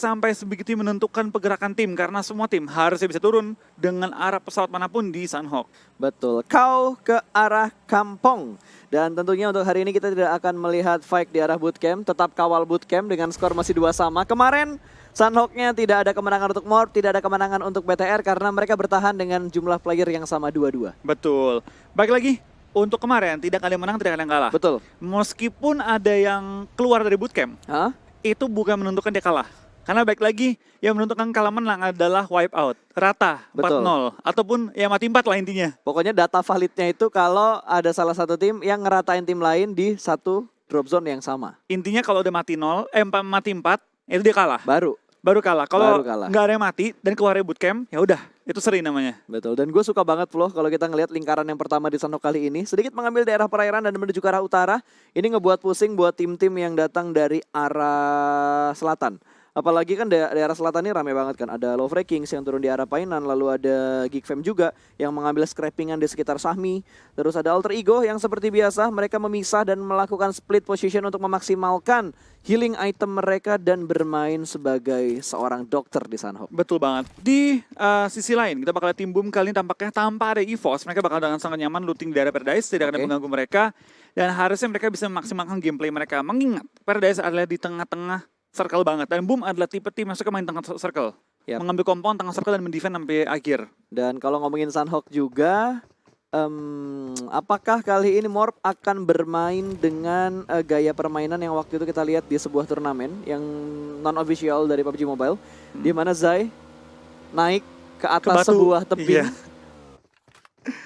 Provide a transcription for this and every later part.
sampai sebegitu menentukan pergerakan tim karena semua tim harusnya bisa turun dengan arah pesawat manapun di Sunhawk. Betul, kau ke arah kampung. Dan tentunya untuk hari ini kita tidak akan melihat fight di arah bootcamp, tetap kawal bootcamp dengan skor masih 2 sama. Kemarin Sunhawk-nya tidak ada kemenangan untuk Morph, tidak ada kemenangan untuk BTR karena mereka bertahan dengan jumlah player yang sama 2-2. Betul. Baik lagi, untuk kemarin tidak ada yang menang, tidak ada yang kalah. Betul. Meskipun ada yang keluar dari bootcamp, itu bukan menentukan dia kalah. Karena baik lagi, yang menentukan kalah menang adalah wipe out, rata, 4-0. Ataupun ya mati 4 lah intinya. Pokoknya data validnya itu kalau ada salah satu tim yang ngeratain tim lain di satu drop zone yang sama. Intinya kalau udah mati 0, mati 4, itu dia kalah. Baru kalah. Kalau nggak ada yang mati dan keluar dari bootcamp, ya udah, itu seri namanya. Betul. Dan gue suka banget Flo kalau kita ngelihat lingkaran yang pertama di Sunhawk kali ini sedikit mengambil daerah perairan dan menuju ke arah utara. Ini ngebuat pusing buat tim-tim yang datang dari arah selatan. Apalagi kan daerah selatan ini rame banget kan. Ada Lovre Kings yang turun di arah Painan, lalu ada Geek Fam juga yang mengambil scrappingan di sekitar Sahmi. Terus ada Alter Ego yang seperti biasa mereka memisah dan melakukan split position untuk memaksimalkan healing item mereka dan bermain sebagai seorang dokter di Sunhawk. Betul banget. Di sisi lain kita bakal lihat tim Boom kali ini tampaknya tanpa ada EVOS. Mereka bakal dengan sangat nyaman looting di daerah Paradise, tidak akan mengganggu mereka. Dan harusnya mereka bisa memaksimalkan gameplay mereka. Mengingat Paradise adalah di tengah-tengah circle banget. Dan Boom adalah tipe tim yang suka main tengah circle. Mengambil compound tengah circle dan mendefend sampai akhir. Dan kalau ngomongin Sunhawk juga, apakah kali ini Morph akan bermain dengan gaya permainan yang waktu itu kita lihat di sebuah turnamen yang non-official dari PUBG Mobile, di mana Zai naik ke atas sebuah tebing. Iya.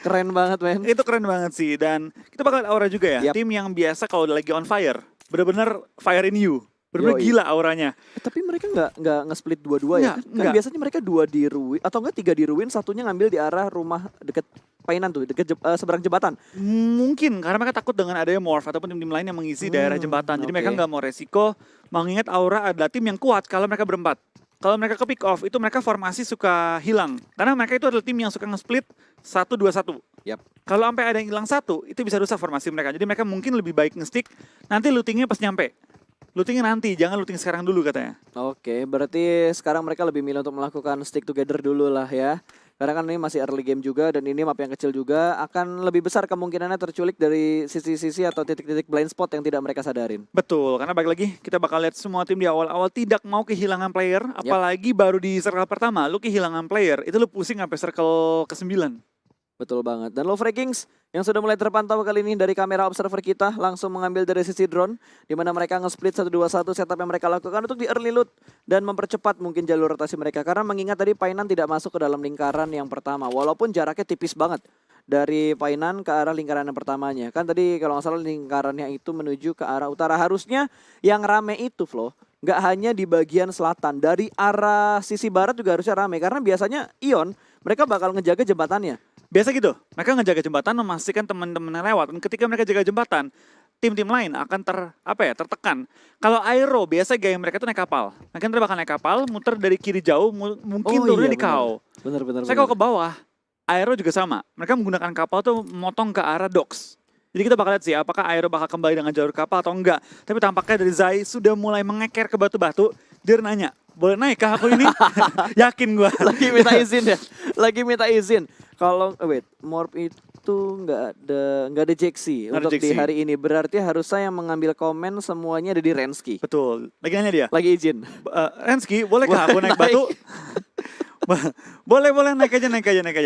Keren banget men. Itu keren banget sih. Dan kita bakal lihat aura juga ya. Tim yang biasa kalau lagi on fire, bener-bener fire in you. Bener-bener gila auranya. Tapi mereka nggak nge-split dua-dua ya? Kan biasanya mereka 2 di ruin, atau enggak 3 di ruin, satunya ngambil di arah rumah deket Painan tuh, deket seberang jembatan. Mungkin, karena mereka takut dengan adanya Morph ataupun tim-tim lain yang mengisi daerah jembatan. Jadi mereka nggak mau resiko, mengingat aura adalah tim yang kuat kalau mereka berempat. Kalau mereka ke pick off, itu mereka formasi suka hilang. Karena mereka itu adalah tim yang suka nge-split 1-2-1. Kalau sampai ada yang hilang 1, itu bisa rusak formasi mereka. Jadi mereka mungkin lebih baik nge-stick, nanti lootingnya pas nyampe. Lootingnya nanti, jangan looting sekarang dulu katanya. Oke, berarti sekarang mereka lebih milih untuk melakukan stick together dulu lah ya. Karena kan ini masih early game juga dan ini map yang kecil juga, akan lebih besar kemungkinannya terculik dari sisi-sisi atau titik-titik blind spot yang tidak mereka sadarin. Betul, karena balik lagi kita bakal lihat semua tim di awal-awal tidak mau kehilangan player, apalagi baru di circle pertama, lu kehilangan player, itu lu pusing sampai circle ke-9. Betul banget. Dan Lovre Kings yang sudah mulai terpantau kali ini dari kamera observer kita langsung mengambil dari sisi drone, di mana mereka nge-split 1-2-1 setup yang mereka lakukan untuk di early loot dan mempercepat mungkin jalur rotasi mereka. Karena mengingat tadi Painan tidak masuk ke dalam lingkaran yang pertama, walaupun jaraknya tipis banget dari Painan ke arah lingkaran yang pertamanya. Kan tadi kalau nggak salah lingkarannya itu menuju ke arah utara. Harusnya yang rame itu Flo, nggak hanya di bagian selatan, dari arah sisi barat juga harusnya rame. Karena biasanya Ion mereka bakal ngejaga jembatannya. Biasa gitu, mereka ngejaga jembatan memastikan teman-temannya lewat. Dan ketika mereka jaga jembatan, tim-tim lain akan tertekan. Kalau Aero, biasa gaya mereka tuh naik kapal. Mereka bakal naik kapal, muter dari kiri jauh, mungkin turunnya di kau. Bener. Saya kalau ke bawah, Aero juga sama. Mereka menggunakan kapal tuh motong ke arah docks. Jadi kita bakal lihat sih apakah Aero bakal kembali dengan jalur kapal atau enggak. Tapi tampaknya dari Zai sudah mulai mengeker ke batu-batu. Dia nanya, boleh naik kah aku ini? Yakin gue. Lagi minta izin ya? Lagi minta izin. Kalau Morph itu nggak ada Jaxi untuk di hari ini. Berarti harus saya mengambil komen semuanya ada di Rensky. Betul. Lagi nanya dia. Lagi izin. Rensky, bolehkah aku naik batu? boleh naik aja.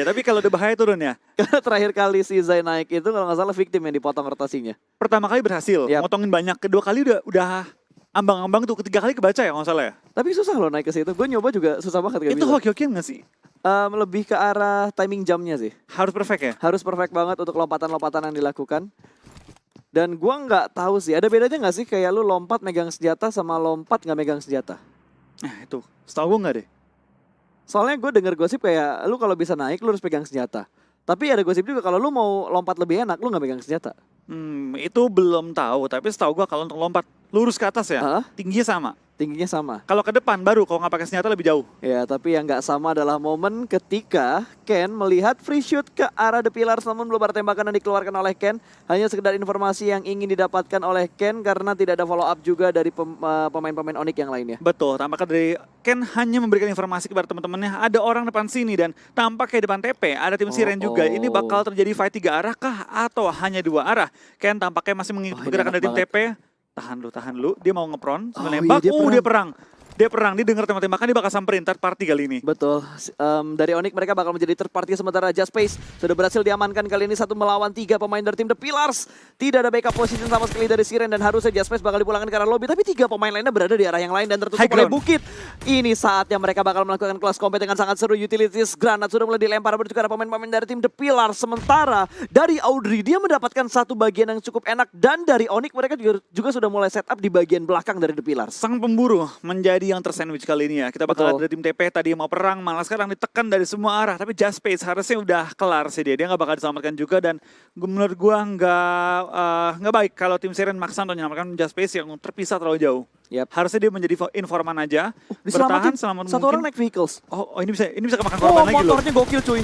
Tapi kalau udah bahaya turun ya. Karena terakhir kali si Zai naik itu kalau nggak salah victim yang dipotong rotasinya. Pertama kali berhasil, motongin banyak. Kedua kali udah ambang-ambang tuh. Ketiga kali kebaca ya nggak salah ya. Tapi susah loh naik ke situ. Gue nyoba juga susah banget. Itu hoki-hokian nggak sih? Lebih ke arah timing jamnya sih. Harus perfect ya? Harus perfect banget untuk lompatan-lompatan yang dilakukan. Dan gua nggak tahu sih, ada bedanya nggak sih kayak lu lompat megang senjata sama lompat nggak megang senjata? Nah itu, setahu gue nggak deh. Soalnya gue denger gosip kayak lu kalau bisa naik lu harus pegang senjata. Tapi ada gosip juga kalau lu mau lompat lebih enak lu nggak pegang senjata. Itu belum tahu, tapi setahu gue kalau untuk lompat lurus ke atas ya, Hah? tingginya sama. Tingginya sama. Kalau ke depan baru, kalau nggak pakai senjata lebih jauh. Ya, tapi yang nggak sama adalah momen ketika Ken melihat free shoot ke arah The Pillars, namun belum ada tembakan yang dikeluarkan oleh Ken. Hanya sekedar informasi yang ingin didapatkan oleh Ken karena tidak ada follow up juga dari pemain-pemain Onyx yang lainnya. Betul, tampaknya dari Ken hanya memberikan informasi kepada teman-temannya, ada orang depan sini dan tampaknya depan TP, ada tim Siren juga. Ini bakal terjadi fight 3 arah kah atau hanya 2 arah? Ken tampaknya masih mengikuti pergerakan dari tim TP. Tahan lu, dia mau ngepron, nembak, dia perang, dia denger tembak-tembakan, dia bakal samperin third party kali ini. Betul, dari Onyx mereka bakal menjadi third party sementara Just Space sudah berhasil diamankan kali ini 1 melawan 3 pemain dari tim The Pillars. Tidak ada backup position sama sekali dari Siren dan harusnya Just Space bakal dipulangkan ke arah lobby, tapi 3 pemain lainnya berada di arah yang lain dan tertutup oleh bukit. Ini saatnya mereka bakal melakukan kelas kompet dengan sangat seru. Utilities granat sudah mulai dilempar menuju ke arah pemain-pemain dari tim The Pillars. Sementara dari Audrey dia mendapatkan satu bagian yang cukup enak dan dari Onyx mereka juga sudah mulai setup di bagian belakang dari The Pillars. Sang pemburu menjadi yang tersandwich kali ini ya. Kita bakal ada tim TP tadi mau perang, malah sekarang ditekan dari semua arah. Tapi Just Space harusnya udah kelar sih dia. Dia nggak bakal diselamatkan juga dan menurut gua nggak baik kalau tim Siren maksa untuk menyelamatkan Just Space yang terpisah terlalu jauh. Harusnya dia menjadi informan aja, bertahan selama mungkin. Satu orang naik vehicles. Oh ini bisa kemakan korban lagi loh. Motornya gokil cuy.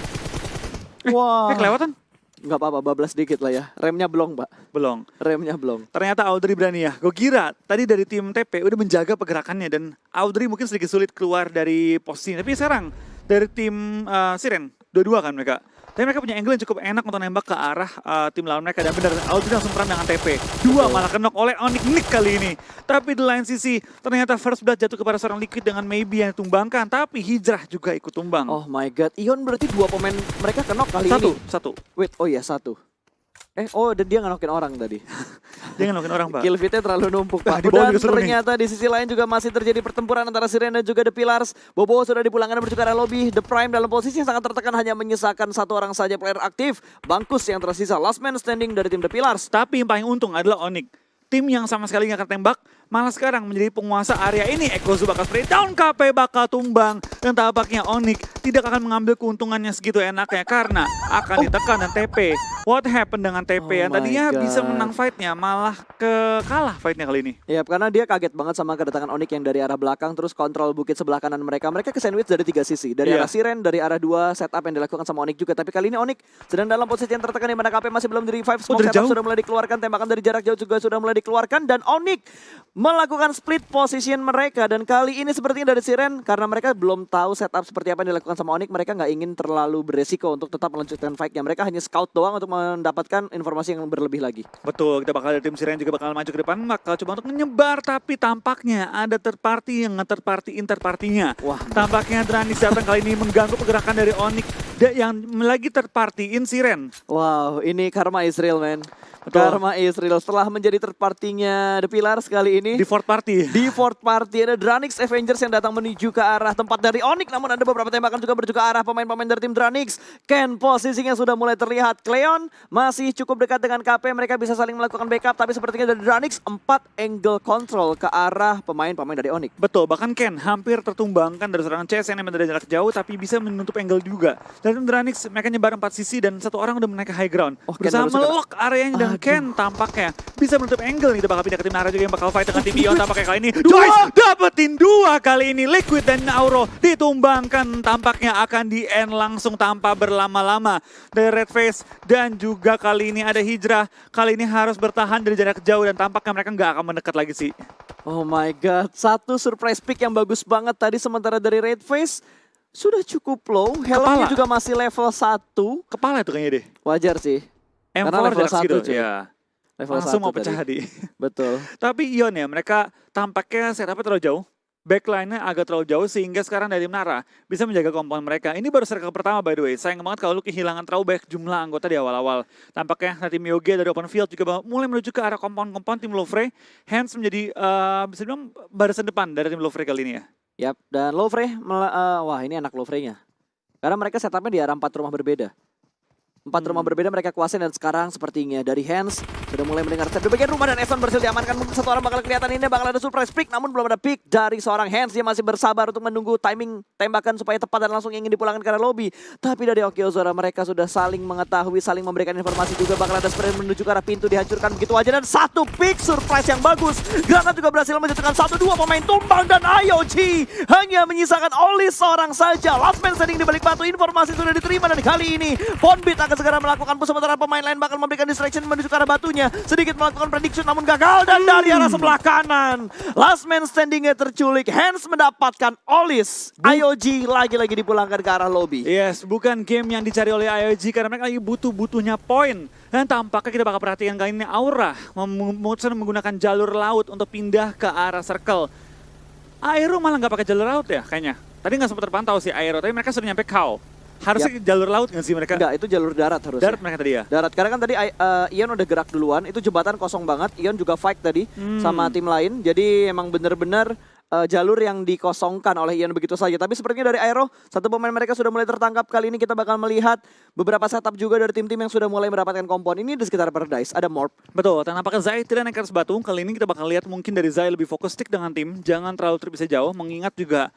Wah. Kelewatan? Nggak apa-apa, bablas dikit lah ya. Remnya belum, Pak. Belum. Remnya belum. Ternyata Audrey berani ya. Gue kira tadi dari tim TP udah menjaga pergerakannya dan Audrey mungkin sedikit sulit keluar dari posisi. Tapi sekarang dari tim Siren, dua-dua kan mereka. Tapi mereka punya angle yang cukup enak untuk nembak ke arah tim lawan mereka. Dan benar, Audrey langsung perang dengan TP. Dua malah kenok oleh Onyx Nick kali ini. Tapi di lain sisi, ternyata first blood jatuh kepada seorang Liquid dengan maybe yang ditumbangkan. Tapi Hijrah juga ikut tumbang. Oh my god, Ion berarti 2 pemain mereka kenok kali ini. Satu. Wait, oh iya 1. Dan dia ngenokin orang tadi. Dia ngenokin orang, Pak. Kill feed-nya terlalu numpuk, Pak. Dan ternyata di sisi lain juga masih terjadi pertempuran antara Siren dan juga The Pillars. Bobo sudah dipulangkan menuju ke arah lobby. The Prime dalam posisi yang sangat tertekan hanya menyisakan 1 orang saja player aktif. Bangkus yang tersisa, last man standing dari tim The Pillars. Tapi yang paling untung adalah Onyx. Tim yang sama sekali nggak akan tembak, malah sekarang menjadi penguasa area ini. Ekozu bakal spray down, KP bakal tumbang. Dan tampaknya Onyx tidak akan mengambil keuntungannya segitu enaknya karena akan ditekan dan TP. What happened dengan TP yang tadinya bisa menang fight-nya, malah kalah fight-nya kali ini. Ya, karena dia kaget banget sama kedatangan Onyx yang dari arah belakang, terus kontrol bukit sebelah kanan mereka. Mereka ke sandwich dari 3 sisi. Dari arah Siren, dari arah 2 setup yang dilakukan sama Onyx juga. Tapi kali ini Onyx sedang dalam posisi yang tertekan di mana KP masih belum di-revive. Smoke setup sudah mulai dikeluarkan, tembakan dari jarak jauh juga sudah mulai dikeluarkan. Dan Onyx melakukan split position mereka. Dan kali ini sepertinya dari Siren, karena mereka belum tahu setup seperti apa yang dilakukan sama Onyx, mereka nggak ingin terlalu beresiko untuk tetap melanjutkan fight-nya. Mereka hanya scout doang untuk mendapatkan informasi yang berlebih lagi. Betul, kita bakal ada tim Siren juga bakal maju ke depan, bakal coba untuk menyebar, tapi tampaknya ada third party yang nge-third party third partinya. Wah, tampaknya Dranis datang kali ini mengganggu pergerakan dari Onyx yang lagi third party Siren. Wow, ini karma Israel, man. Karma Israel setelah menjadi third party-nya The Pillars kali ini. Di fourth party. Di fourth party ada Dranix Avengers yang datang menuju ke arah tempat dari Onyx. Namun ada beberapa tembakan juga menuju ke arah pemain-pemain dari tim Dranix. Ken posisinya sudah mulai terlihat. Cleon masih cukup dekat dengan KP. Mereka bisa saling melakukan backup. Tapi sepertinya dari Dranix 4 angle control ke arah pemain-pemain dari Onyx. Betul, bahkan Ken hampir tertumbangkan dari serangan CS yang dari jarak jauh. Tapi bisa menutup angle juga. Dan tim Dranix mereka nyebar 4 sisi dan 1 orang udah menaik ke high ground. Berusaha melok areanya dan Ken tampaknya bisa menutup angle nih. Kita bakal pindah ke tim Nara juga yang bakal fight dengan tim Ion tampaknya kali ini. Joyce dapetin 2 kali ini. Liquid dan Auro ditumbangkan, tampaknya akan di-end langsung tanpa berlama-lama. Dari Red Face dan juga kali ini ada Hijrah. Kali ini harus bertahan dari jarak jauh dan tampaknya mereka nggak akan mendekat lagi sih. Oh my god, 1 surprise pick yang bagus banget tadi sementara dari Red Face sudah cukup low. Helmnya juga masih level 1. Kepala itu kayaknya deh. Wajar sih. M4 karena level 1 gitu, cuy. ya. Level Langsung 1 mau pecah tadi. di. Betul. Tapi Ion ya, mereka tampaknya setupnya terlalu jauh. Backline-nya agak terlalu jauh sehingga sekarang dari Nara bisa menjaga kompon mereka. Ini baru circle pertama by the way. Sayang banget kalau lu kehilangan terlalu banyak jumlah anggota di awal-awal. Tampaknya tim Yogi dari open field juga mulai menuju ke arah kompon-kompon tim Lovre. Hence menjadi bisa dibilang barisan depan dari tim Lovre kali ini ya. Yap, dan Lovre, wah ini anak Lovre-nya. Karena mereka setupnya di arah 4 rumah berbeda. 4 rumah berbeda mereka kuasain dan sekarang sepertinya dari Hands sudah mulai mendengar step di bagian rumah dan Eson berhasil diamankan. Mungkin satu orang bakal kelihatan ini bakal ada surprise pick namun belum ada pick dari seorang Hands. Dia masih bersabar untuk menunggu timing tembakan supaya tepat dan langsung ingin dipulangkan ke arah lobby. Tapi dari Okiozora mereka sudah saling mengetahui, saling memberikan informasi juga bakal ada sprint menuju ke arah pintu dihancurkan begitu aja dan satu pick surprise yang bagus. Granat juga berhasil menjatuhkan 1-2 pemain tumbang dan IOG hanya menyisakan oleh seorang saja. Last man standing di balik batu, informasi sudah diterima dan kali ini Bonbit akan segera melakukan push sementara pemain lain bakal memberikan distraction menuju ke arah batunya. Sedikit melakukan prediction namun gagal dan dari arah sebelah kanan last man standingnya terculik. Hands mendapatkan Olis. IOG lagi-lagi dipulangkan ke arah lobby. Yes, bukan game yang dicari oleh IOG karena mereka lagi butuh-butuhnya poin. Dan tampaknya kita bakal perhatikan kali ini Aura memutuskan menggunakan jalur laut untuk pindah ke arah circle. Aero malah nggak pakai jalur laut ya kayaknya. Tadi nggak sempat terpantau sih Aero, tapi mereka sudah nyampe Cow. Harusnya jalur laut nggak sih mereka? Enggak, itu jalur darat harusnya. Darat mereka tadi ya? Darat, karena kan tadi Ion udah gerak duluan, itu jembatan kosong banget. Ion juga fight tadi sama tim lain, jadi emang bener-bener jalur yang dikosongkan oleh Ion begitu saja. Tapi sepertinya dari Aero, satu pemain mereka sudah mulai tertangkap. Kali ini kita bakal melihat beberapa setup juga dari tim-tim yang sudah mulai mendapatkan kompon. Ini di sekitar Paradise, ada Morp. Betul, dan nampaknya Zai tidak naik ke atas batu. Kali ini kita bakal lihat mungkin dari Zai lebih fokus stick dengan tim. Jangan terlalu terpisah jauh, mengingat juga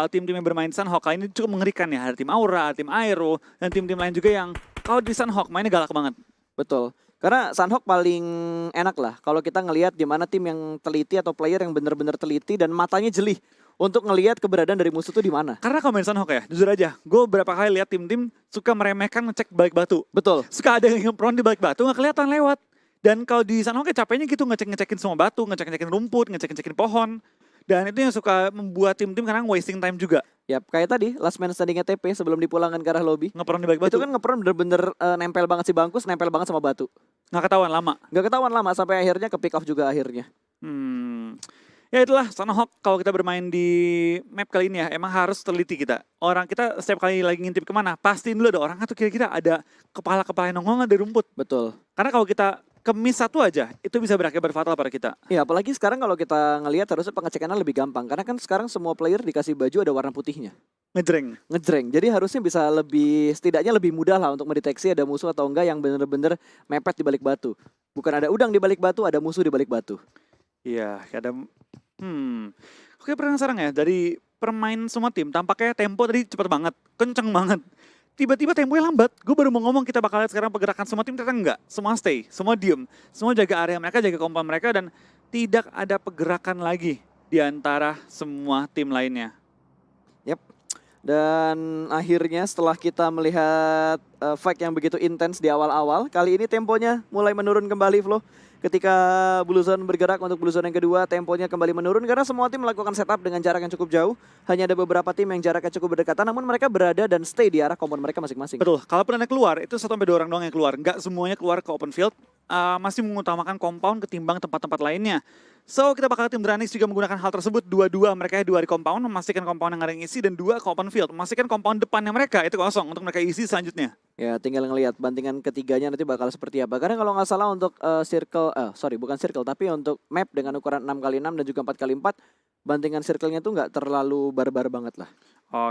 tim-tim yang bermain Sunhawk kali ini cukup mengerikan ya. Ada tim Aura, ada tim Aero, dan tim-tim lain juga yang kalau di Sunhawk mainnya galak banget. Betul. Karena Sunhawk paling enak lah kalau kita ngelihat di mana tim yang teliti atau player yang benar-benar teliti dan matanya jeli untuk ngelihat keberadaan dari musuh tuh di mana. Karena kalau main Sunhawk ya, jujur aja, gue beberapa kali lihat tim-tim suka meremehkan ngecek balik batu. Betul. Suka ada yang prone di balik batu nggak kelihatan lewat. Dan kalau di Sunhawk ya capeknya gitu ngecek-ngecekin semua batu, ngecek-ngecekin rumput, ngecek-ngecekin pohon. Dan itu yang suka membuat tim-tim kadang wasting time juga. Yap, kayak tadi last man standingnya TP sebelum dipulangkan ke arah lobby. Ngepron di balik batu. Itu kan ngepron bener-bener nempel banget si bangkus, nempel banget sama batu. Nggak ketahuan lama. Nggak ketahuan lama sampai akhirnya ke pick off juga akhirnya. Ya itulah Sunhawk kalau kita bermain di map kali ini ya emang harus teliti kita. Orang kita setiap kali lagi ngintip kemana pastiin dulu ada orang atau kira-kira ada kepala-kepala yang nongol di rumput. Betul. Karena kalau kita kemis satu aja itu bisa berakibat fatal pada kita. Ya apalagi sekarang kalau kita ngelihat harusnya pengecekannya lebih gampang. Karena kan sekarang semua player dikasih baju ada warna putihnya. Ngejreng. Jadi harusnya bisa setidaknya lebih mudah lah untuk mendeteksi ada musuh atau enggak yang bener-bener mepet di balik batu. Bukan ada udang di balik batu, ada musuh di balik batu. Iya, ada. Oke, penasaran ya dari permain semua tim tampaknya tempo tadi cepet banget, kenceng banget. Tiba-tiba temponya lambat. Gue baru mau ngomong kita bakal lihat sekarang pergerakan semua tim ternyata enggak. Semua stay, semua diem, semua jaga area mereka, jaga kompon mereka dan tidak ada pergerakan lagi di antara semua tim lainnya. Yap. Dan akhirnya setelah kita melihat fight yang begitu intens di awal-awal, kali ini temponya mulai menurun kembali, Flo. Ketika Blue Zone bergerak untuk Blue Zone yang kedua, temponya kembali menurun karena semua tim melakukan setup dengan jarak yang cukup jauh. Hanya ada beberapa tim yang jaraknya cukup berdekatan, namun mereka berada dan stay di arah kompon mereka masing-masing. Betul, kalaupun ada keluar, itu 1-2 orang doang yang keluar. Nggak semuanya keluar ke open field, masih mengutamakan compound ketimbang tempat-tempat lainnya. So, kita bakal tim Dranix juga menggunakan hal tersebut. Dua-dua mereka dua di compound, memastikan compound yang ada yang isi, dan dua ke open field. Memastikan compound depannya mereka itu kosong untuk mereka isi selanjutnya. Ya, tinggal ngelihat bantingan ketiganya nanti bakal seperti apa. Karena kalau nggak salah untuk bukan circle, tapi untuk map dengan ukuran 6x6 dan juga 4x4, bantingan circle-nya tuh nggak terlalu barbar banget lah.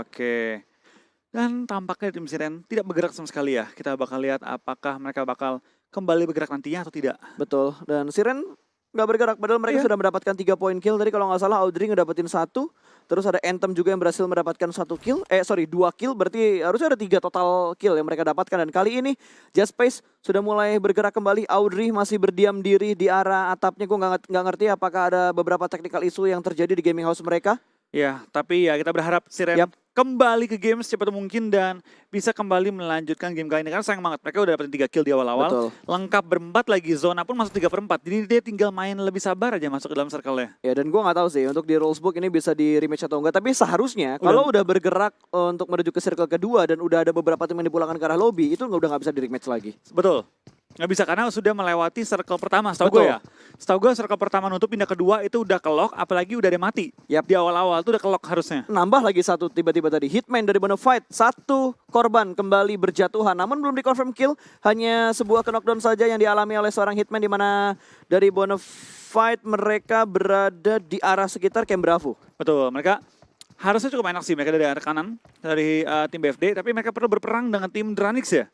Oke. Dan tampaknya tim Siren tidak bergerak sama sekali ya. Kita bakal lihat apakah mereka bakal kembali bergerak nantinya atau tidak. Betul, dan Siren nggak bergerak, padahal mereka sudah mendapatkan 3 poin kill. Tadi kalau nggak salah Audrey ngedapetin 1, terus ada Anthem juga yang berhasil mendapatkan 2 kill, berarti harusnya ada 3 total kill yang mereka dapatkan. Dan kali ini Just Space sudah mulai bergerak kembali. Audrey masih berdiam diri di arah atapnya. Gue nggak ngerti apakah ada beberapa technical issue yang terjadi di gaming house mereka. Ya, tapi ya kita berharap Siren kembali ke game secepat mungkin dan bisa kembali melanjutkan game kali ini. Karena sayang banget, mereka udah dapetin 3 kill di awal-awal. Betul. Lengkap berempat lagi, zona pun masuk 3/4. Jadi dia tinggal main lebih sabar aja masuk ke dalam circle-nya. Ya, dan gue nggak tahu sih untuk di Rulesbook ini bisa di rematch atau enggak. Tapi seharusnya kalau udah bergerak untuk menuju ke circle kedua dan udah ada beberapa tim yang dipulangkan ke arah lobby, itu udah nggak bisa di rematch lagi. Betul. Nggak bisa karena sudah melewati circle pertama, setahu gue ya. Setahu gue circle pertama nutup pindah kedua itu udah ke-lock, apalagi udah ada mati. Di awal-awal itu udah ke-lock harusnya. Nambah lagi 1 tiba-tiba tadi. Hitman dari Bonafide, 1 korban kembali berjatuhan. Namun belum di-confirm kill, hanya sebuah knockdown saja yang dialami oleh seorang Hitman di mana dari Bonafide mereka berada di arah sekitar Camp Bravo. Betul, mereka harusnya cukup enak sih mereka dari arah kanan, dari tim BFD, tapi mereka perlu berperang dengan tim Dranix ya.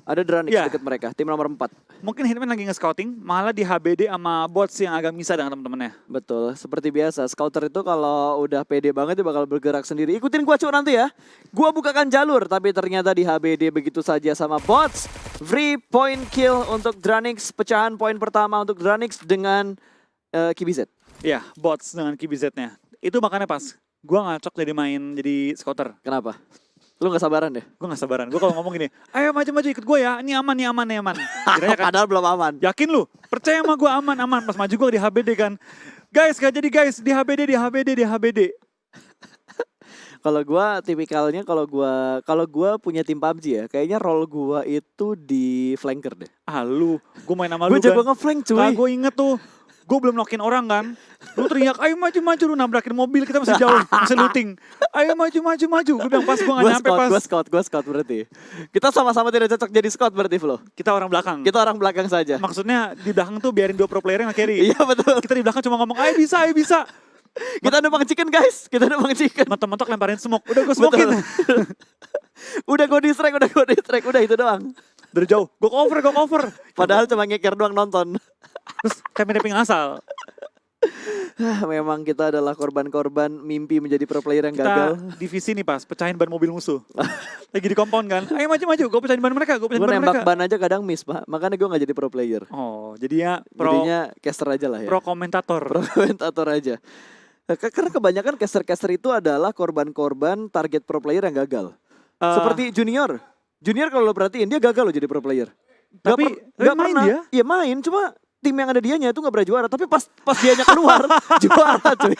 Ada Dranix Ya. deket mereka, tim nomor 4. Mungkin Hitman lagi nge-scouting, malah di HBD sama bots yang agak misah dengan teman-temannya. Betul, seperti biasa. Scouter itu kalau udah pede banget dia bakal bergerak sendiri. Ikutin gua Cuk nanti ya. Gua bukakan jalur, tapi ternyata di HBD begitu saja sama bots. Free point kill untuk Dranix, pecahan poin pertama untuk Dranix dengan KBZ. Ya, bots dengan KBZ-nya. Itu makanya pas gua ngacok jadi scouter. Kenapa? Lu gak sabaran deh? Gue gak sabaran. Gue kalau ngomong gini, ayo maju-maju ikut gue ya. Ini aman, ini aman, ini aman. Kiranya kan, Padahal belum aman. yakin lu? Percaya sama gue aman, aman. Pas maju gue di HBD kan. Guys, gak jadi guys. Di HBD. Kalau gua tipikalnya kalau gua punya tim PUBG ya, kayaknya role gua itu di flanker deh. Ah lu, gue main sama lu Gue kan. jago ngeflank cuy. Gue inget tuh. Gue belum knockin orang kan. Lu teriak, ayo maju-maju. Lu nabrakin mobil, kita masih jauh. Masih looting. Ayo maju-maju. Gue bilang pas gue gak nyampe pas. Gue scout berarti. Kita sama-sama tidak cocok jadi scout berarti Flo. Kita orang belakang. Kita orang belakang saja. Maksudnya di belakang tuh biarin 2 pro player yang carry. Iya betul. Kita di belakang cuma ngomong, ayo bisa. Kita numpang chicken guys. Kita numpang chicken. Mentok-mentok lemparin smoke. Udah gue smokein. Udah gue distract. Udah itu doang. Dari jauh, gue cover. Padahal cuma ngeker doang nonton. Terus tapping asal. Memang kita adalah korban-korban mimpi menjadi pro player yang Kita gagal. divisi nih pas, pecahin ban mobil musuh. Lagi di compound kan, ayo maju-maju, gue pecahin ban mereka, Gue nembak ban aja kadang miss pak. Makanya gue gak jadi pro player. Oh, jadinya pro Jadinya caster aja lah ya. komentator. Pro komentator aja. Karena kebanyakan caster-caster itu adalah korban-korban target pro player yang gagal. Seperti Junior. Junior kalau lo perhatiin dia gagal loh jadi pro player. Tapi Gak main pernah. dia. Iya main, cuma tim yang ada dianya itu gak pernah juara. Tapi pas dianya keluar, juara cuy.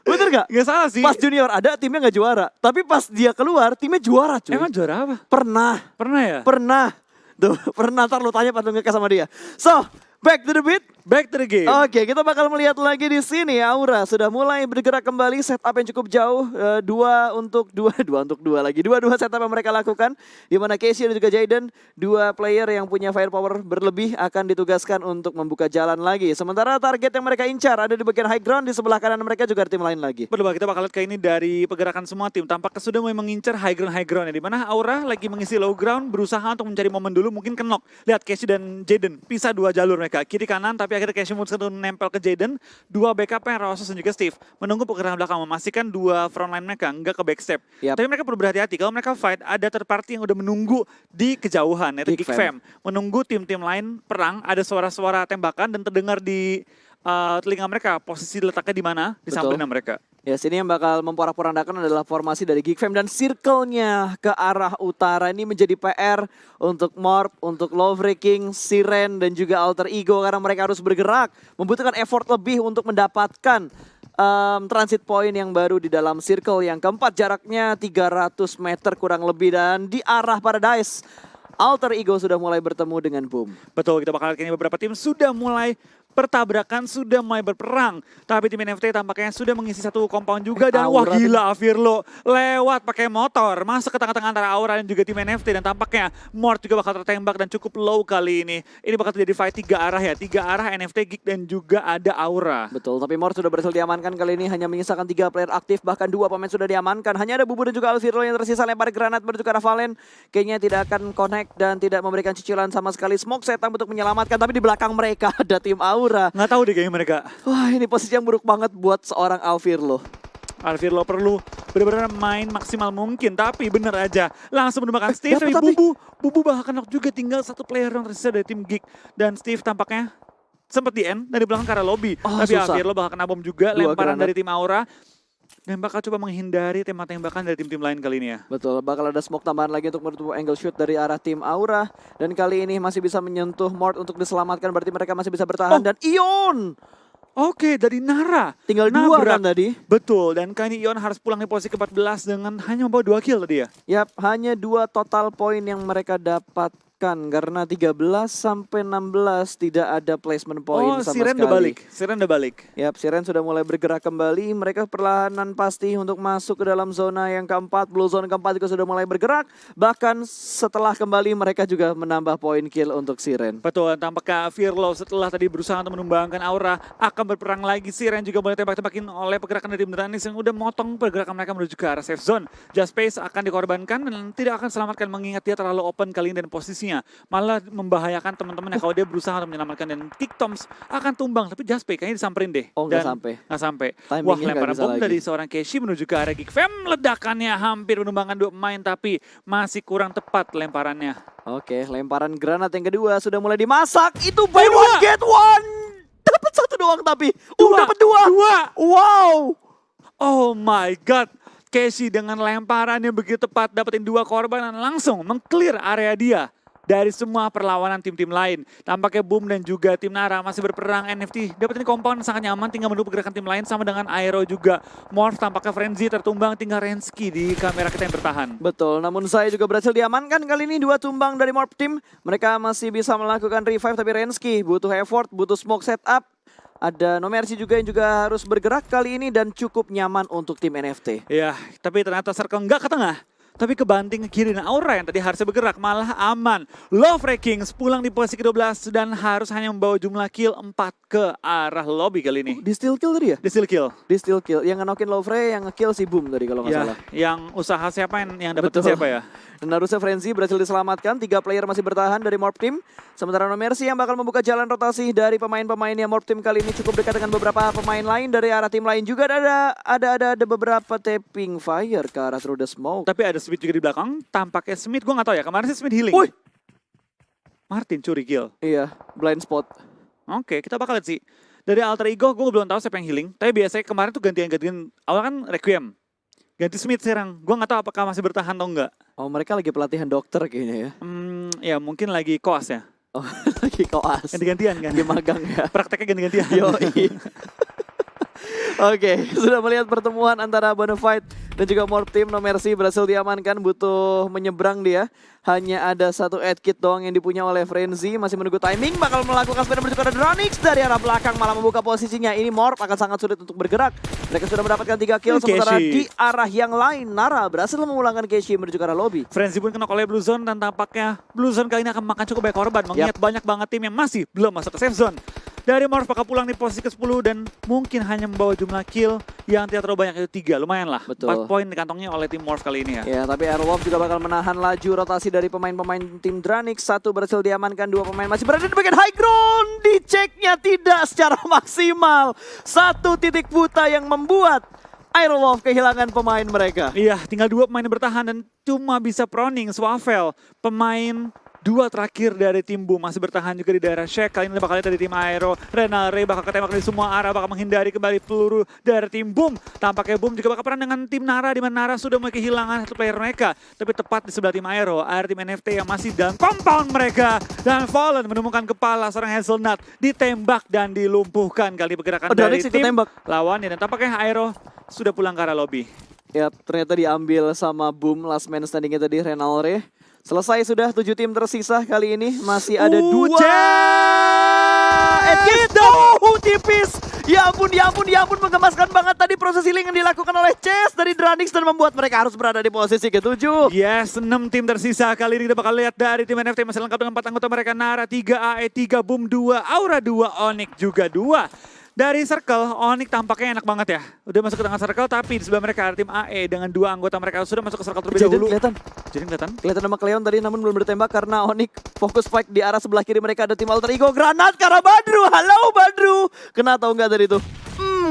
Bener gak? Gak salah sih. Pas Junior ada timnya gak juara. Tapi pas dia keluar timnya juara cuy. Emang juara apa? Pernah. Ya? Pernah. Tuh, pernah ntar lu tanya pas lu ngekes sama dia. So, back to the beat. Back to the game. Oke, kita bakal melihat lagi di sini Aura sudah mulai bergerak kembali, setup yang cukup jauh, dua untuk dua lagi, dua setup yang mereka lakukan, di mana Casey dan juga Jaden, dua player yang punya firepower berlebih akan ditugaskan untuk membuka jalan lagi. Sementara target yang mereka incar ada di bagian high ground, di sebelah kanan mereka juga ada tim lain lagi. Betul, kita bakal lihat kayak ini dari pergerakan semua tim. Tampaknya sudah mulai mengincar high ground ya. Di mana Aura lagi mengisi low ground, berusaha untuk mencari momen dulu, mungkin kenok. Lihat Casey dan Jaden, pisah 2 jalur mereka, kiri kanan, tapi akhirnya Casey memutuskan untuk nempel ke Jaden. 2 backup yang Rosas dan juga Steve menunggu pergerakan belakang, memastikan 2 frontline mereka nggak ke backstep. Yap. Tapi mereka perlu berhati-hati, kalau mereka fight ada third party yang udah menunggu di kejauhan, yaitu Geek Fam. Menunggu tim-tim lain perang, ada suara-suara tembakan dan terdengar di telinga mereka posisi letaknya di mana, disamperin sama mereka. Ya, sini yang bakal memporak-porandakan adalah formasi dari Geek Fam dan circle-nya ke arah utara. Ini menjadi PR untuk Morph, untuk Lawbreaking, Siren, dan juga Alter Ego karena mereka harus bergerak, membutuhkan effort lebih untuk mendapatkan transit point yang baru di dalam circle yang keempat, jaraknya 300 meter kurang lebih, dan di arah Paradise. Alter Ego sudah mulai bertemu dengan Boom. Betul, kita bakal lihat ini beberapa tim sudah mulai pertabrakan, sudah mulai berperang. Tapi tim NFT tampaknya sudah mengisi satu compound juga. Dan wah gila, Avirlo lewat pakai motor, masuk ke tengah-tengah antara Aura dan juga tim NFT. Dan tampaknya Mort juga bakal tertembak dan cukup low kali ini. Ini bakal terjadi fight 3 arah ya. 3 arah NFT, Geek dan juga ada Aura. Betul, tapi Mort sudah berhasil diamankan kali ini. Hanya menyisakan 3 player aktif, bahkan 2 pemain sudah diamankan. Hanya ada Bubu dan juga Avirlo yang tersisa, lempar granat menuju ke arah Valen. Kayaknya tidak akan connect dan tidak memberikan cicilan sama sekali. Smoke setup untuk menyelamatkan, tapi di belakang mereka ada tim Aura. Nggak tahu deh kayaknya mereka. Wah, ini posisi yang buruk banget buat seorang Avirlo. Avirlo perlu benar-benar main maksimal mungkin, tapi bener aja langsung menemukan Steve. Tapi Bubu bakal knock juga, tinggal 1 player yang tersisa dari tim Geek. Dan Steve tampaknya sempat di end dari belakang ke arah lobby. Tapi susah. Avirlo bakal kena bom juga, 2 lemparan granat dari tim Aura. Dan bakal coba menghindari tembak-tembakan dari tim-tim lain kali ini ya. Betul, bakal ada smoke tambahan lagi untuk menutup angle shoot dari arah tim Aura. Dan kali ini masih bisa menyentuh Mort untuk diselamatkan, berarti mereka masih bisa bertahan. Dan Ion! Oke, dari Nara. Tinggal 2 kan tadi? Betul, dan kali ini Ion harus pulang di posisi ke-14 dengan hanya membawa 2 kill tadi ya. Yap, hanya 2 total poin yang mereka dapatkan. menyesatkan karena 13 sampai 16 tidak ada placement point sama Siren sekali. udah balik. Siren udah balik. Yap, Siren sudah mulai bergerak kembali. Mereka perlahanan pasti untuk masuk ke dalam zona yang keempat. Blue zone keempat juga sudah mulai bergerak. Bahkan setelah kembali mereka juga menambah poin kill untuk Siren. Betul, tampaknya Fearlow setelah tadi berusaha untuk menumbangkan Aura akan berperang lagi. Siren juga boleh tembak-tembakin oleh pergerakan dari tim Dranis yang udah motong pergerakan mereka menuju ke arah safe zone. Just Space akan dikorbankan dan tidak akan selamatkan mengingat dia terlalu open kali ini dan posisinya malah membahayakan teman-temannya kalau dia berusaha untuk menyelamatkan dan Kick Toms akan tumbang tapi Just Space kayaknya disamperin deh. Oh, nggak sampai. Nggak sampai. Timingnya Wah, nggak lemparan bisa bom lagi. dari seorang Keshi menuju ke arah Geek Fam. Ledakannya hampir menumbangkan 2 pemain tapi masih kurang tepat lemparannya. Oke, lemparan granat yang kedua sudah mulai dimasak. Itu buy one get one. Dapat satu doang tapi. Dapat dua. Wow. Oh my god. Keshi dengan lemparan yang begitu tepat dapetin 2 korban dan langsung meng-clear area dia dari semua perlawanan tim-tim lain. Tampaknya Boom dan juga tim Nara masih berperang. NFT dapetin compound sangat nyaman, tinggal menunggu pergerakan tim lain sama dengan Aero juga. Morph tampaknya Frenzy tertumbang, tinggal Rensky di kamera kita yang bertahan. Betul, namun saya juga berhasil diamankan kali ini 2 tumbang dari Morph Team. Mereka masih bisa melakukan revive tapi Rensky butuh effort, butuh smoke setup. Ada No Mercy juga yang juga harus bergerak kali ini dan cukup nyaman untuk tim NFT. Ya, tapi ternyata Circle nggak ke tengah. Tapi kebanting ke kiri dan Aura yang tadi harusnya bergerak malah aman. Love Kings pulang di posisi ke-12 dan harus hanya membawa jumlah kill 4 ke arah lobby kali ini. Di steal kill tadi ya? Di steal kill. Di steal kill. Yang ngenokin Lovre, yang nge-kill si Boom tadi kalau nggak Ya, salah. yang usaha siapa yang dapetin Betul. siapa ya? Dan harusnya Frenzy berhasil diselamatkan. 3 player masih bertahan dari Morph Team. Sementara No Mercy yang bakal membuka jalan rotasi dari pemain-pemainnya. Morph Team kali ini cukup dekat dengan beberapa pemain lain dari arah tim lain juga. Ada beberapa tapping fire ke arah through the smoke. Tapi ada Smith juga di belakang. Tampaknya Smith, gue gak tahu ya. Kemarin sih Smith healing. Wih! Martin curi kill. Iya, blind spot. Oke, kita bakal lihat sih. Dari alter ego gue belum tahu siapa yang healing. Tapi biasanya kemarin tuh gantian. Awal kan Requiem. Ganti Smith sekarang. Gue gak tahu apakah masih bertahan atau enggak. Oh, mereka lagi pelatihan dokter kayaknya ya. Ya mungkin lagi koas ya. Oh, lagi koas. Ganti-gantian kan. Lagi magang ya. Prakteknya ganti-gantian. Yoi. Oke, sudah melihat pertemuan antara Bonafide dan juga Morph Team. No Mercy berhasil diamankan, butuh menyeberang dia. Hanya ada satu add kit doang yang dipunya oleh Frenzy. Masih menunggu timing, bakal melakukan spin menuju ke arah Dronix. Dari arah belakang malah membuka posisinya. Ini Morph akan sangat sulit untuk bergerak. Mereka sudah mendapatkan 3 kill, sementara Keshi. di arah yang lain Nara berhasil memulangkan Keshi menuju ke arah lobby. Frenzy pun kena oleh Blue Zone dan tampaknya Blue Zone kali ini akan makan cukup banyak korban. Mengingat banyak banget tim yang masih belum masuk ke safe zone. Dari Morph bakal pulang di posisi ke-10 dan mungkin hanya membawa jumlah kill yang tidak terlalu banyak, itu 3. Lumayan lah. Betul. 4 poin dikantongnya oleh tim Morph kali ini ya. Ya, tapi Airwolf juga bakal menahan laju rotasi dari pemain-pemain tim Dranix. 1 berhasil diamankan, 2 pemain masih berada di bagian high ground. Diceknya tidak secara maksimal. 1 titik buta yang membuat Airwolf kehilangan pemain mereka. Iya, tinggal 2 pemain yang bertahan dan cuma bisa proning. Swavel, pemain 2 terakhir dari tim Boom masih bertahan juga di daerah Shaq. Kali ini bakal lihat dari tim Aero. Renal Ray bakal ketembak dari semua arah, bakal menghindari kembali peluru dari tim Boom. Tampaknya Boom juga bakal perang dengan tim Nara, di mana Nara sudah mulai kehilangan 1 player mereka. Tapi tepat di sebelah tim Aero, ada tim NFT yang masih dalam compound mereka. Dan Fallen menemukan kepala seorang Hazelnut, ditembak dan dilumpuhkan kali pergerakan dari Dranix tim ditembak. lawannya. Dan tampaknya Aero sudah pulang ke arah lobby. Ya, ternyata diambil sama Boom. Last man standingnya tadi Renal Ray. Selesai sudah 7 tim tersisa kali ini. Masih ada 2. Gitu, tipis. Ya ampun, menggemaskan banget tadi proses healing yang dilakukan oleh Chess dari Dranix dan membuat mereka harus berada di posisi ke-7. Yes, 6 tim tersisa. Kali ini kita bakal lihat dari tim NFT masih lengkap dengan 4 anggota mereka. Nara 3, AE 3, Boom 2, Aura 2, Onyx juga 2. Dari Circle, Onyx tampaknya enak banget ya. Udah masuk ke tengah Circle, tapi di sebelah mereka ada tim AE dengan 2 anggota mereka sudah masuk ke Circle terlebih dahulu. Jadi kelihatan. Kelihatan nama Cleon tadi namun belum bertembak karena Onyx fokus fight di arah sebelah kiri mereka ada tim Alter Ego. Granat ke arah Badru. Halo Badru. Kena atau enggak tadi tuh?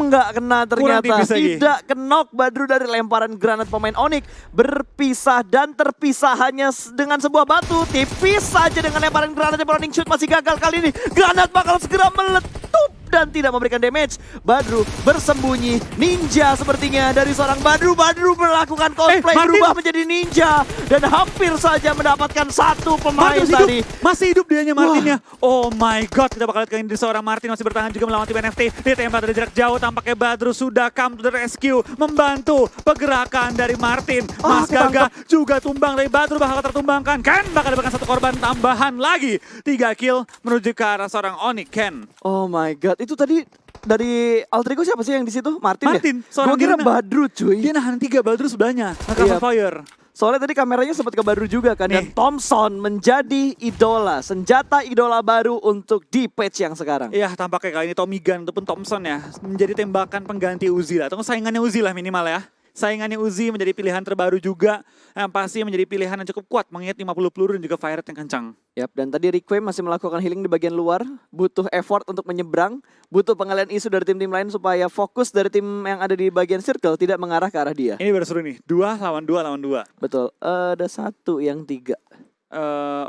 Nggak kena ternyata. Tidak kenok Badru dari lemparan granat pemain Onyx. Berpisah dan terpisah hanya dengan sebuah batu. Tipis saja dengan lemparan granat yang Onyx shoot masih gagal kali ini. Granat bakal segera meletup. dan tidak memberikan damage. Badru bersembunyi, ninja sepertinya dari seorang Badru. Badru melakukan cosplay Martin. berubah menjadi ninja dan hampir saja mendapatkan satu pemain Martin tadi. masih hidup dianya Martinnya. Oh my god, kita bakal lihat kali ini seorang Martin masih bertahan juga melawan tim NFT. Ditembak dari jarak jauh, tampaknya Badru sudah come to the rescue, membantu pergerakan dari Martin. Mas Gaga juga tumbang dari Badru, bakal tertumbangkan. Ken bakal dapatkan satu korban tambahan lagi. 3 kill menuju ke arah seorang Onyx Ken. Oh my god, itu tadi dari Alter Ego siapa sih yang di situ? Martin, Martin, ya? seorang Gue kira Girna. Badru cuy. Dia nahan 3 Badru sebelahnya, nge-cover Iya. fire. Soalnya tadi kameranya sempat ke Badru juga kan. Dan Nih. Thompson menjadi idola, senjata idola baru untuk di patch yang sekarang. Iya, tampaknya kali ini Tommy Gun ataupun Thompson ya menjadi tembakan pengganti Uzi lah, atau saingannya Uzi lah minimal ya. Saingannya Uzi menjadi pilihan terbaru juga, yang pasti menjadi pilihan yang cukup kuat mengingat 50 peluru dan juga fire rate yang kencang. Yap, dan tadi Requiem masih melakukan healing di bagian luar, butuh effort untuk menyeberang, butuh pengalian isu dari tim-tim lain supaya fokus dari tim yang ada di bagian circle tidak mengarah ke arah dia. Ini baru seru nih, 2 lawan 2 lawan 2. Betul, ada satu yang 3.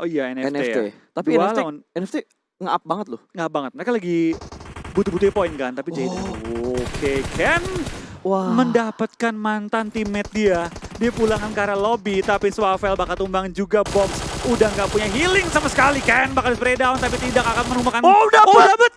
Oh iya NFT, NFT. ya. Tapi Dua NFT, lawan NFT nge-up banget loh. nggak banget. Mereka lagi butuh-butuh poin kan, tapi Jaden. Oke, Ken Wah. mendapatkan mantan teammate dia. Dia pulangkan ke arah lobby, tapi Swavel bakal tumbang juga. Box udah nggak punya healing sama sekali. Ken bakal spray down, tapi tidak akan menumbangkan. Oh, dapet!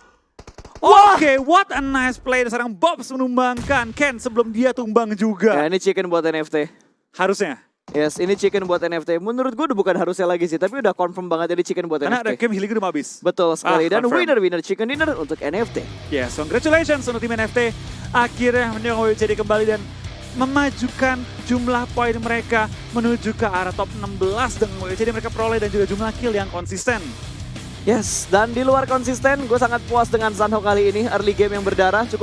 Wah. Oke, what a nice play. Sekarang Bobs menumbangkan Ken sebelum dia tumbang juga. Ya, ini chicken buat NFT. Harusnya. Yes, ini chicken buat NFT. Menurut gue udah bukan harusnya lagi sih, tapi udah confirm banget ini chicken buat Karena NFT. Requiem healing udah mau habis. Betul sekali. Dan confirm. winner chicken dinner untuk NFT. Yes, congratulations untuk tim NFT. Akhirnya menang WCD kembali dan memajukan jumlah poin mereka menuju ke arah top 16 dengan WCD mereka peroleh dan juga jumlah kill yang konsisten. Yes, dan di luar konsisten, gue sangat puas dengan Sanho kali ini. Early game yang berdarah, cukup